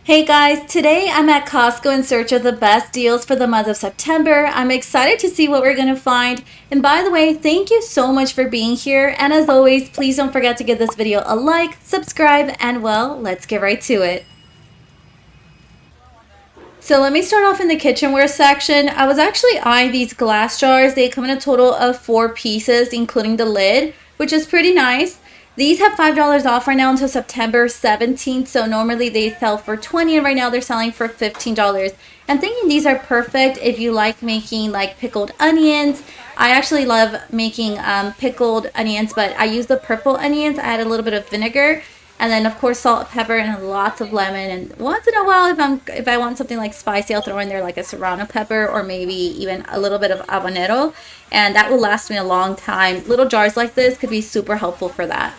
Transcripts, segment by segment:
Hey guys, today I'm at Costco in search of the best deals for the month of September. I'm excited to see what we're going to find. And by the way, thank you so much for being here. And as always, please don't forget to give this video a like, subscribe, and well, let's get right to it. So let me start off in the kitchenware section. I was actually eyeing these glass jars. They come in a total of 4 pieces, including the lid, which is pretty nice. These have $5 off right now until September 17th. So normally they sell for $20 and right now they're selling for $15. I'm thinking these are perfect if you like making like pickled onions. I actually love making pickled onions, but I use the purple onions. I add a little bit of vinegar. And then of course salt, pepper, and lots of lemon. And once in a while, if I want something like spicy, I'll throw in there like a serrano pepper or maybe even a little bit of habanero, and that will last me a long time. Little jars like this could be super helpful for that.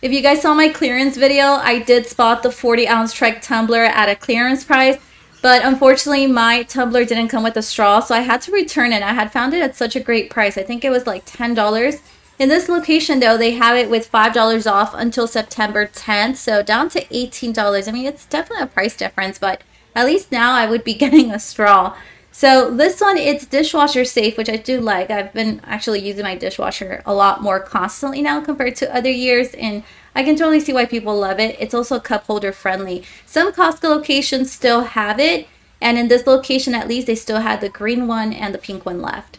If you guys saw my clearance video, I did spot the 40-ounce Trek tumbler at a clearance price, but unfortunately my tumbler didn't come with a straw, so I had to return it. I had found it at such a great price. I think it was like $10. In this location, though, they have it with $5 off until September 10th, so down to $18. I mean, it's definitely a price difference, but at least now I would be getting a straw. So this one, it's dishwasher safe, which I do like. I've been actually using my dishwasher a lot more constantly now compared to other years, and I can totally see why people love it. It's also cup holder friendly. Some Costco locations still have it, and in this location, at least, they still had the green one and the pink one left.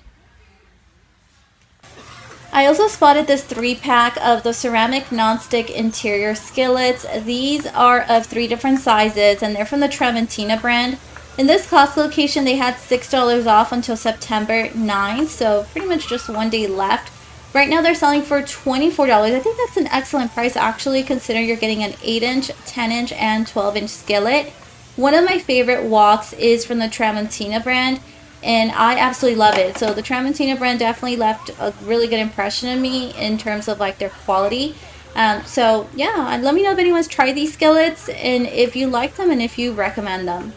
I also spotted this 3-pack of the ceramic non-stick interior skillets. These are of 3 different sizes and they're from the Tramontina brand. In this Costco location, they had $6 off until September 9th, so pretty much just one day left. Right now they're selling for $24. I think that's an excellent price actually, considering you're getting an 8-inch, 10-inch, and 12-inch skillet. One of my favorite woks is from the Tramontina brand, and I absolutely love it. So the Tramontina brand definitely left a really good impression on me in terms of like their quality. So yeah, let me know if anyone's tried these skillets and if you like them and if you recommend them.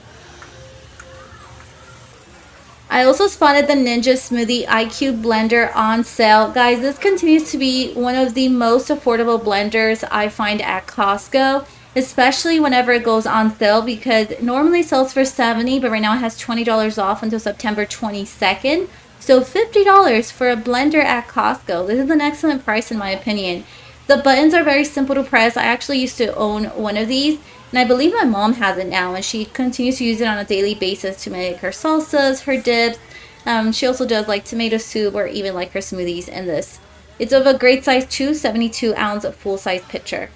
I also spotted the Ninja Smoothie IQ blender on sale. Guys, this continues to be one of the most affordable blenders I find at Costco, especially whenever it goes on sale, because it normally sells for $70, but right now it has $20 off until September 22nd. So $50 for a blender at Costco. This is an excellent price in my opinion. The buttons are very simple to press. I actually used to own one of these, and I believe my mom has it now, and she continues to use it on a daily basis to make her salsas, her dips. She also does like tomato soup or even like her smoothies in this. It's of a great size too, 72-ounce full-size pitcher.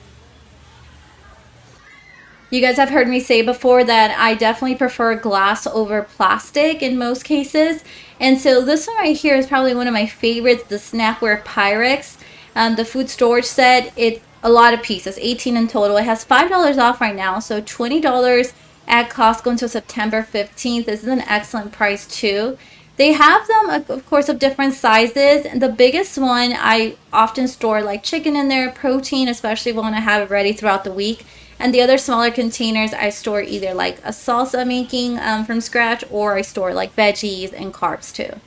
You guys have heard me say before that I definitely prefer glass over plastic in most cases. And so this one right here is probably one of my favorites, the Snapware Pyrex. The food storage set, it's a lot of pieces, 18 in total. It has $5 off right now, so $20 at Costco until September 15th. This is an excellent price too. They have them, of course, of different sizes. The biggest one, I often store like chicken in there, protein, especially when I have it ready throughout the week. And the other smaller containers, I store either like a salsa making from scratch, or I store like veggies and carbs too.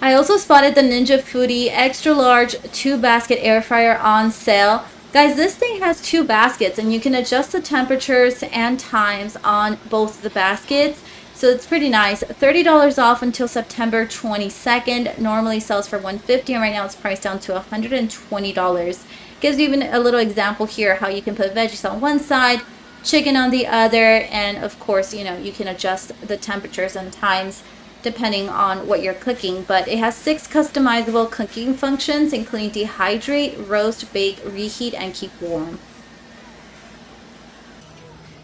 I also spotted the Ninja Foodie extra large 2-basket air fryer on sale. Guys, this thing has 2 baskets and you can adjust the temperatures and times on both the baskets. So it's pretty nice. $30 off until September 22nd. Normally sells for $150 and right now it's priced down to $120. Gives you even a little example here how you can put veggies on one side, chicken on the other, and of course, you know, you can adjust the temperatures and times depending on what you're cooking. But it has 6 customizable cooking functions, including dehydrate, roast, bake, reheat, and keep warm.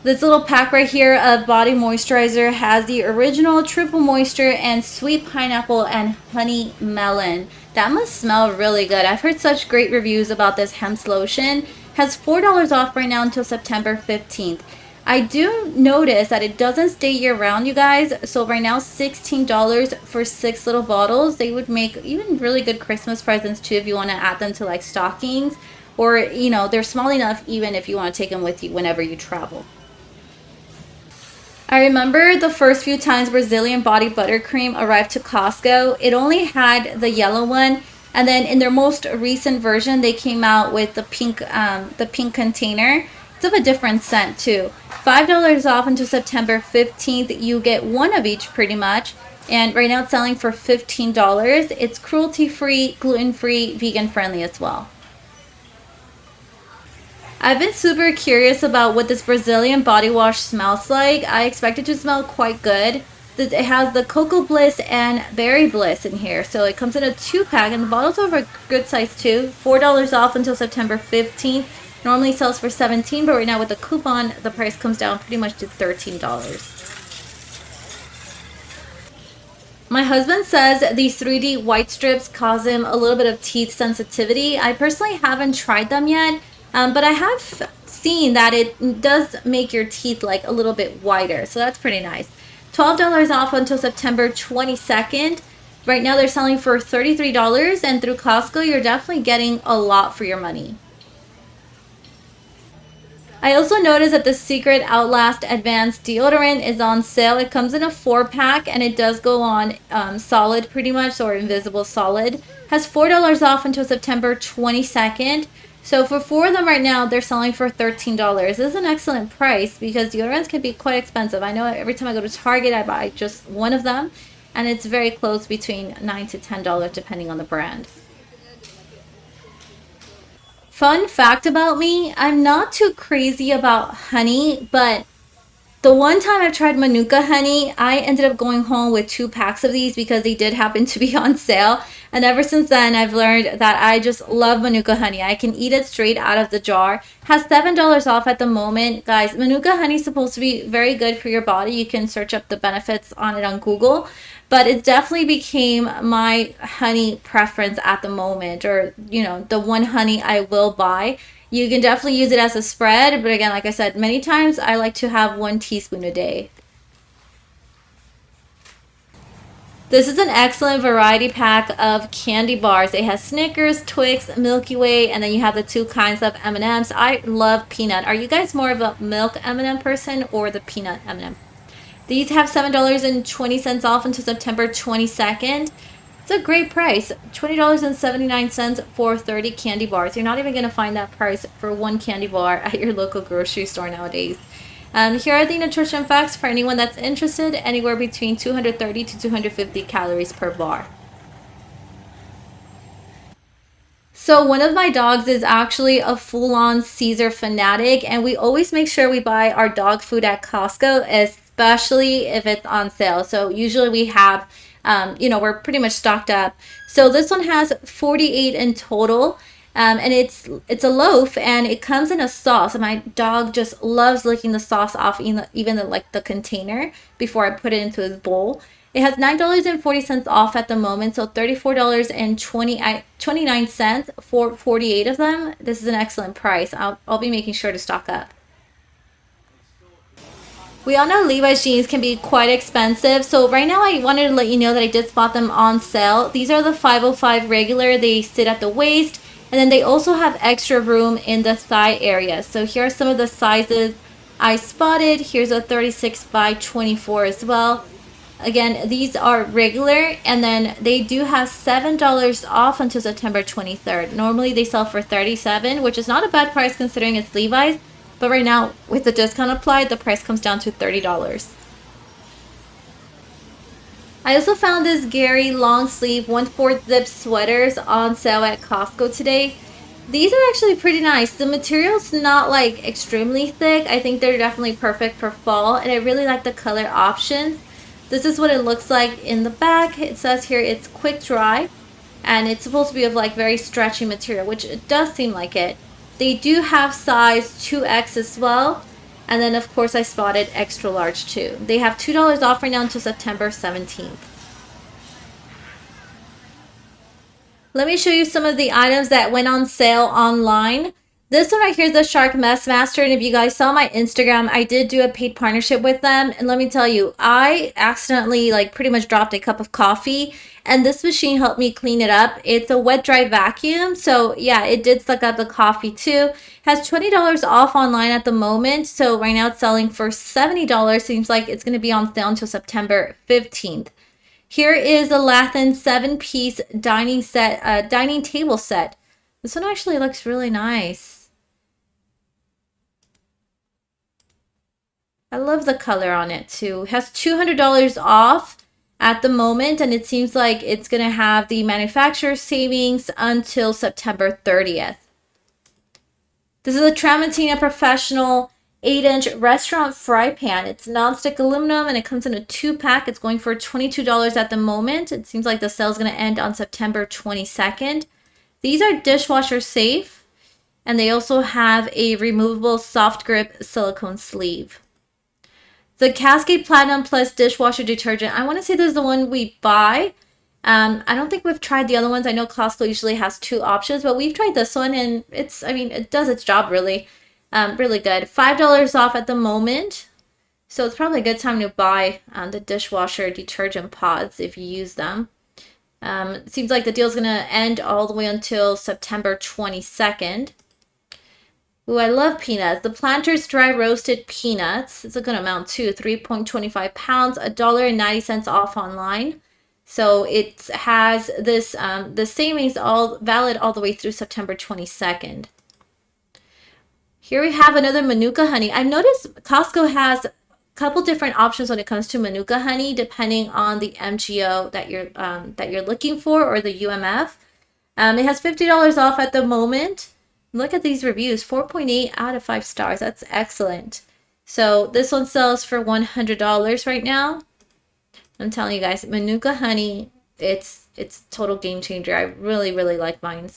This little pack right here of body moisturizer has the original triple moisture and sweet pineapple and honey melon. That must smell really good. I've heard such great reviews about this Hempz lotion. Has $4 off right now until September 15th. I do notice that it doesn't stay year round, you guys. So right now, $16 for 6 little bottles. They would make even really good Christmas presents too if you want to add them to like stockings, or you know, they're small enough even if you want to take them with you whenever you travel. I remember the first few times Brazilian body buttercream arrived to Costco, it only had the yellow one. And then in their most recent version, they came out with the pink container. It's of a different scent too. $5 off until September 15th. You get one of each pretty much. And right now it's selling for $15. It's cruelty-free, gluten-free, vegan-friendly as well. I've been super curious about what this Brazilian body wash smells like. I expect it to smell quite good. It has the Cocoa Bliss and Berry Bliss in here. So it comes in a 2-pack and the bottles are a good size too. $4 off until September 15th. Normally sells for $17, but right now with the coupon, the price comes down pretty much to $13. My husband says these 3D white strips cause him a little bit of teeth sensitivity. I personally haven't tried them yet, but I have seen that it does make your teeth like a little bit whiter, so that's pretty nice. $12 off until September 22nd. Right now they're selling for $33, and through Costco you're definitely getting a lot for your money. I also noticed that the Secret Outlast Advanced Deodorant is on sale. It comes in a 4-pack and it does go on solid pretty much, or invisible solid. Has $4 off until September 22nd. So for 4 of them right now, they're selling for $13. This is an excellent price because deodorants can be quite expensive. I know every time I go to Target, I buy just one of them, and it's very close between $9 to $10 depending on the brand. Fun fact about me, I'm not too crazy about honey, but the one time I've tried Manuka Honey, I ended up going home with 2 packs of these because they did happen to be on sale. And ever since then, I've learned that I just love Manuka Honey. I can eat it straight out of the jar. Has $7 off at the moment. Guys, Manuka Honey is supposed to be very good for your body. You can search up the benefits on it on Google. But it definitely became my honey preference at the moment, or, you know, the one honey I will buy. You can definitely use it as a spread, but again, like I said, many times I like to have 1 teaspoon a day. This is an excellent variety pack of candy bars. It has Snickers, Twix, Milky Way, and then you have the 2 kinds of M&Ms. I love peanut. Are you guys more of a milk M&M person or the peanut M&M? These have $7.20 off until September 22nd. It's a great price, $20.79 for 30 candy bars. You're not even going to find that price for 1 candy bar at your local grocery store nowadays. Here are the nutrition facts for anyone that's interested. Anywhere between 230 to 250 calories per bar. So one of my dogs is actually a full-on Cesar fanatic, and we always make sure we buy our dog food at Costco, especially if it's on sale. So usually we have, we're pretty much stocked up. So this one has 48 in total. And it's a loaf, and it comes in a sauce, and my dog just loves licking the sauce off even the container before I put it into his bowl. It has $9.40 off at the moment, so $34.29 for 48 of them. This is an excellent price. I'll be making sure to stock up. We all know Levi's jeans can be quite expensive, so right now I wanted to let you know that I did spot them on sale. These are the 505 regular. They sit at the waist. And then they also have extra room in the thigh area. So here are some of the sizes I spotted. Here's a 36 by 24 as well. Again, these are regular, and then they do have $7 off until September 23rd. Normally they sell for $37, which is not a bad price considering it's Levi's. But right now, with the discount applied, the price comes down to $30. I also found this Gary long sleeve 1/4 zip sweaters on sale at Costco today. These are actually pretty nice. The material's not like extremely thick. I think they're definitely perfect for fall, and I really like the color options. This is what it looks like in the back. It says here it's quick dry, and it's supposed to be of like very stretchy material, which it does seem like it. They do have size 2X as well. And then, of course, I spotted extra large too. They have $2 off right now until September 17th. Let me show you some of the items that went on sale online. This one right here is the Shark MessMaster. And if you guys saw my Instagram, I did do a paid partnership with them. And let me tell you, I accidentally pretty much dropped a cup of coffee. And this machine helped me clean it up. It's a wet dry vacuum. So yeah, it did suck up the coffee too. Has $20 off online at the moment. So right now it's selling for $70. Seems like it's going to be on sale until September 15th. Here is a Lathan 7-piece dining table set. This one actually looks really nice. I love the color on it too. It has $200 off at the moment, and it seems like it's going to have the manufacturer savings until September 30th. This is a Tramontina Professional 8-inch restaurant fry pan. It's nonstick aluminum and it comes in a 2-pack. It's going for $22 at the moment. It seems like the sale is going to end on September 22nd. These are dishwasher safe, and they also have a removable soft grip silicone sleeve. The Cascade Platinum Plus dishwasher detergent. I want to say this is the one we buy. I don't think we've tried the other ones. I know Costco usually has 2 options, but we've tried this one, and it does its job really, really good. $5 off at the moment, so it's probably a good time to buy the dishwasher detergent pods if you use them. It seems like the deal is gonna end all the way until September 22nd. Ooh, I love peanuts. The Planters Dry Roasted Peanuts. It's a good amount too. 3.25 pounds, $1.90 off online. So it has this the savings all valid all the way through September 22nd. Here we have another Manuka honey. I've noticed Costco has a couple different options when it comes to Manuka honey, depending on the MGO that you're looking for, or the UMF. It has $50 off at the moment. Look at these reviews, 4.8 out of 5 stars. That's excellent. So this one sells for $100 right now. I'm telling you guys, Manuka honey, it's total game changer. I really, really like mine.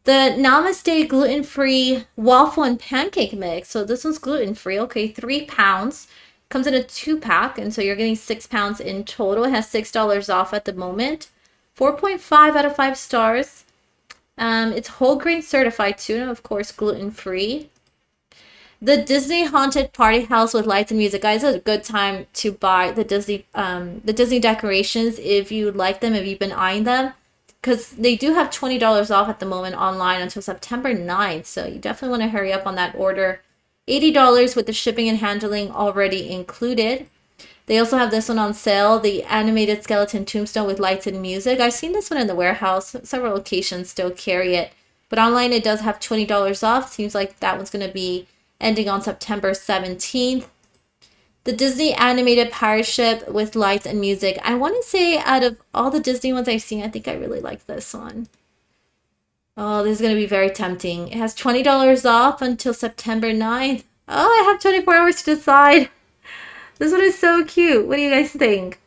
The Namaste gluten-free waffle and pancake mix. So this one's gluten-free. Okay, 3 pounds. Comes in a 2-pack, and so you're getting 6 pounds in total. It has $6 off at the moment. 4.5 out of 5 stars. It's whole grain certified too, and of course gluten-free. The Disney Haunted Party House with Lights and Music. Guys, it's a good time to buy the Disney decorations if you like them, if you've been eyeing them, because they do have $20 off at the moment online until September 9th. So you definitely want to hurry up on that order. $80 with the shipping and handling already included. They also have this one on sale, the animated skeleton tombstone with lights and music. I've seen this one in the warehouse. Several locations still carry it. But online it does have $20 off. Seems like that one's going to be ending on September 17th. The Disney animated pirate ship with lights and music. I want to say out of all the Disney ones I've seen, I think I really like this one. Oh, this is going to be very tempting. It has $20 off until September 9th. Oh, I have 24 hours to decide. This one is so cute. What do you guys think?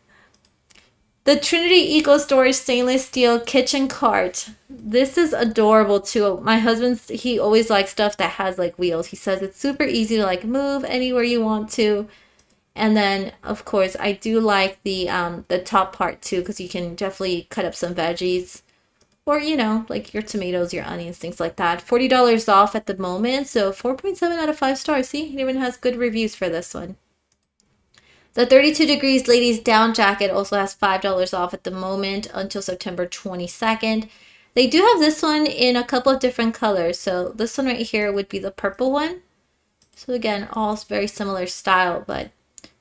The Trinity Eco Storage Stainless Steel Kitchen Cart. This is adorable too. My husband, he always likes stuff that has like wheels. He says it's super easy to like move anywhere you want to. And then, of course, I do like the top part too, because you can definitely cut up some veggies. Or, you know, like your tomatoes, your onions, things like that. $40 off at the moment. So 4.7 out of 5 stars. See, it even has good reviews for this one. The 32 Degrees Ladies Down Jacket also has $5 off at the moment until September 22nd. They do have this one in a couple of different colors. So this one right here would be the purple one. So again, all very similar style, but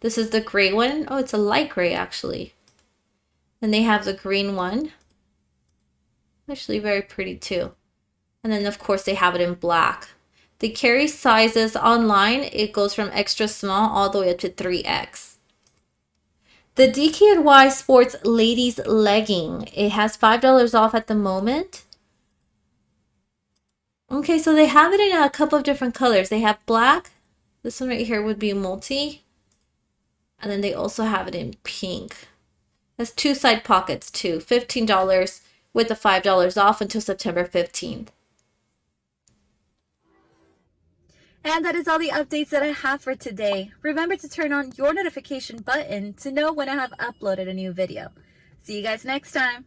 this is the gray one. Oh, it's a light gray actually. And they have the green one. Actually very pretty too. And then of course they have it in black. They carry sizes online. It goes from extra small all the way up to 3X. The DKNY Sports Ladies Legging. It has $5 off at the moment. Okay, so they have it in a couple of different colors. They have black. This one right here would be multi. And then they also have it in pink. It has 2 side pockets too. $15 with the $5 off until September 15th. And that is all the updates that I have for today. Remember to turn on your notification button to know when I have uploaded a new video. See you guys next time.